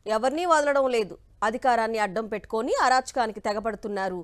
ఎవరినీ వదలడం లేదు. అధికారాన్ని అడ్డం పెట్టుకొని అరాచకానికి తెగబడుతున్నారు.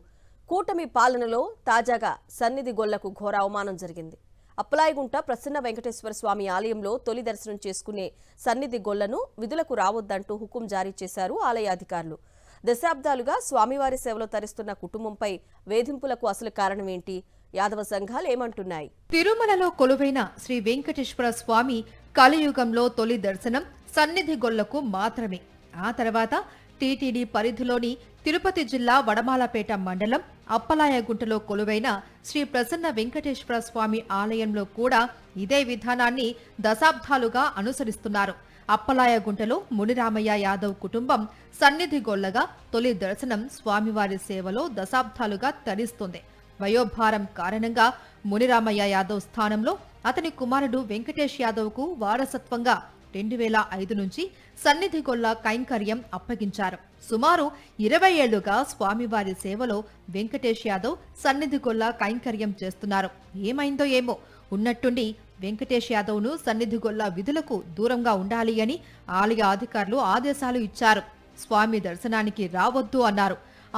కూటమి పాలనలో తాజాగా సన్నిధి గొల్లకు ఘోర అవమానం జరిగింది. అప్పలాయగుంట ప్రసన్న వెంకటేశ్వర స్వామి ఆలయంలో తొలి దర్శనం చేసుకునే సన్నిధి గొల్లను విధులకు రావద్దంటూ హుకుం జారీ చేశారు ఆలయ అధికారులు. దశాబ్దాలుగా స్వామివారి సేవలో తరిస్తున్న కుటుంబంపై వేధింపులకు అసలు కారణమేంటి? యాదవ సంఘాలు ఏమంటున్నాయి? తిరుమలలో కొలువైన శ్రీ వెంకటేశ్వర స్వామి కలియుగంలో తొలి దర్శనం సన్నిధి గొల్లకు మాత్రమే. ఆ తర్వాత టీటీడీ పరిధిలోని తిరుపతి జిల్లా వడమాలపేట మండలం అప్పలాయగుంటలో కొలువైన శ్రీ ప్రసన్న వెంకటేశ్వర స్వామి ఆలయంలో కూడా ఇదే విధానాన్ని దశాబ్దాలుగా అనుసరిస్తున్నారు. అప్పలాయగుంటలో మునిరామయ్య యాదవ్ కుటుంబం సన్నిధి గొల్లగా తొలి దర్శనం స్వామివారి సేవలో దశాబ్దాలుగా తరిస్తుంది. వయోభారం కారణంగా మునిరామయ్య యాదవ్ స్థానంలో అతని కుమారుడు వెంకటేష్ యాదవ్ కు వారసత్వంగా 2005 నుంచి సన్నిధి గొల్ల కైంకర్యం అప్పగించారు. సుమారు 20 ఏళ్లుగా స్వామివారి సేవలో వెంకటేష్ యాదవ్ సన్నిధి గొల్ల కైంకర్యం చేస్తున్నారు. ఏమైందో ఏమో, ఉన్నట్టుండి వెంకటేష్ యాదవ్ ను సన్నిధి గొల్ల విధులకు దూరంగా ఉండాలి అని ఆలయ అధికారులు ఆదేశాలు ఇచ్చారు. స్వామి దర్శనానికి రావద్దు అన్నారు.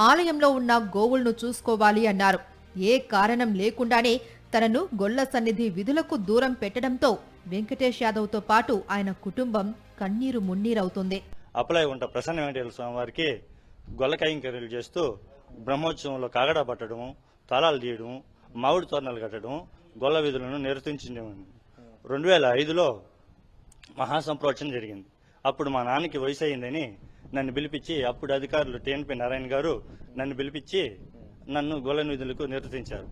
ఆలయంలో ఉన్న గోవులను చూసుకోవాలి అన్నారు. ఏ కారణం లేకుండానే తనను గొల్ల సన్నిధి విధులకు దూరం పెట్టడంతో వెంకటేష్ యాదవ్ తో పాటు ఆయన కుటుంబం కన్నీరు మున్నీరవుతుంది. అప్పలాయగుంట ప్రసన్న వెంకటేశ్వర స్వామి వారికి గొల్ల కైంకర్యాలు చేస్తూ బ్రహ్మోత్సవంలో కాగడా పట్టడం, తాళాలు తీయడం, మామిడి తోరణాలు కట్టడం, గొల్ల విధులను నిర్వర్తించడం. 2005లో మహాసంప్రోక్షణ జరిగింది. అప్పుడు మా నాన్నకి వయసు అయిందని నన్ను పిలిపించి, అప్పుడు అధికారులు టీఎన్పీ నారాయణ గారు నన్ను పిలిపించి నన్ను గొల్ల విధులకు నిర్వర్తించారు.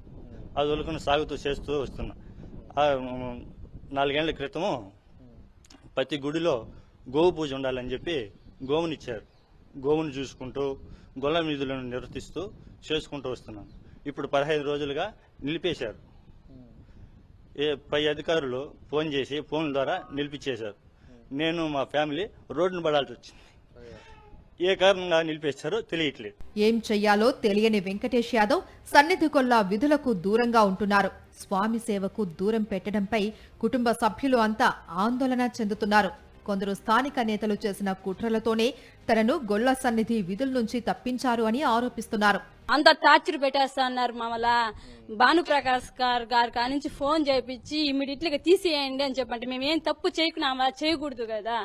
అది వదులుకుని సాగుతూ చేస్తూ వస్తున్నా. 4 ఏళ్ల క్రితము ప్రతి గుడిలో గోవు పూజ ఉండాలని చెప్పి గోవునిచ్చారు. గోవుని చూసుకుంటూ గొల్ల విధులను నిర్వర్తిస్తూ చేసుకుంటూ వస్తున్నాను. ఇప్పుడు 15 రోజులుగా నిలిపేశారు. పై అధికారులు ఫోన్ చేసి ఫోన్ ద్వారా నిలిపించేశారు. నేను మా ఫ్యామిలీ రోడ్డును పడాల్సి వచ్చింది. ఏ కారణంగా నిలిపేశారో తెలియట్లేదు. ఏం చెయ్యాలో తెలియని వెంకటేష్ యాదవ్ సన్నిధి గొల్ల విధులకు దూరంగా ఉంటున్నారు. స్వామి సేవకు దూరం పెట్టడంపై కుటుంబ సభ్యులు అంతా ఆందోళన చెందుతున్నారు. కొందరు స్థానిక నేతలు చేసిన కుట్రలతోనే తనను గొల్ల సన్నిధి విధుల నుంచి తప్పించారు అని ఆరోపిస్తున్నారు. అంత టార్చర్ పెట్టేస్తా అన్నారు. మమ్మల్ని భానుప్రకాష్ గారి కానించి ఫోన్ చేయించి ఇమ్మీడియట్లీగా తీసేయండి అని చెప్పంటే మేమేం తప్పు చేయకున్నా చేయకూడదు కదా.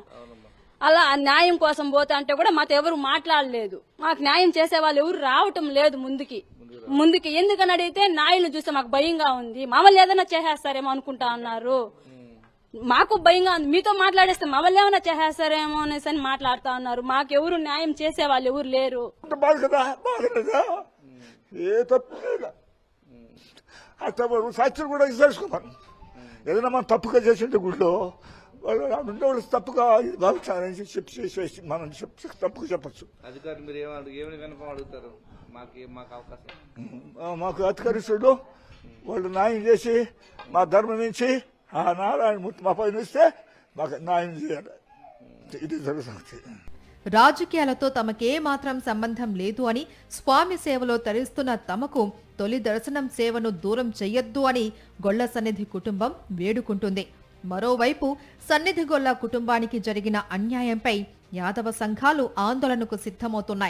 అలా న్యాయం కోసం పోతా అంటే కూడా మాతో ఎవరు మాట్లాడలేదు. మాకు న్యాయం చేసే వాళ్ళు ఎవరు రావటం లేదు ముందుకి. ఎందుకని అడిగితే న్యాయం చూస్తే మాకు భయంగా ఉంది. మమ్మల్ని ఏదైనా చేసేస్తారేమో అనుకుంటా అన్నారు. మాకు భయంగా ఉంది. మీతో మాట్లాడేస్తే మమ్మల్ని ఏమైనా చేసేస్తారేమో అనేసి మాట్లాడుతా ఉన్నారు. మాకెవరు న్యాయం చేసే వాళ్ళు ఎవరు లేరు. సాక్షులు కూడా తెలుసుకోమని ఏదైనా మనం తప్పుగా చేసింటే గుడిలో వాళ్ళు తప్పుగా భావించాలని చెప్పి మనం తప్పుగా చెప్పచ్చు. అధికారులు మీరు ఏమని వినపం అడుగుతారు? మాకు అవకాశం మాకు అధికారిస్తుడు వాళ్ళు న్యాయం చేసి మా ధర్మం నుంచి ఆ నారాయణమూర్తి మా పైన ఇస్తే మాకు న్యాయం చేయాలి. ఇది జరుగుతుంది. రాజకీయాలతో తమకే మాత్రం సంబంధం లేదు అని, స్వామి సేవలో తరిస్తున్న తమకు తొలి దర్శనం సేవను దూరం చెయ్యొద్దు అని గొల్ల సన్నిధి కుటుంబం వేడుకుంటుంది. మరోవైపు సన్నిధి గొల్ల కుటుంబానికి జరిగిన అన్యాయంపై యాదవ సంఘాలు ఆందోళనకు సిద్ధమవుతున్నాయి.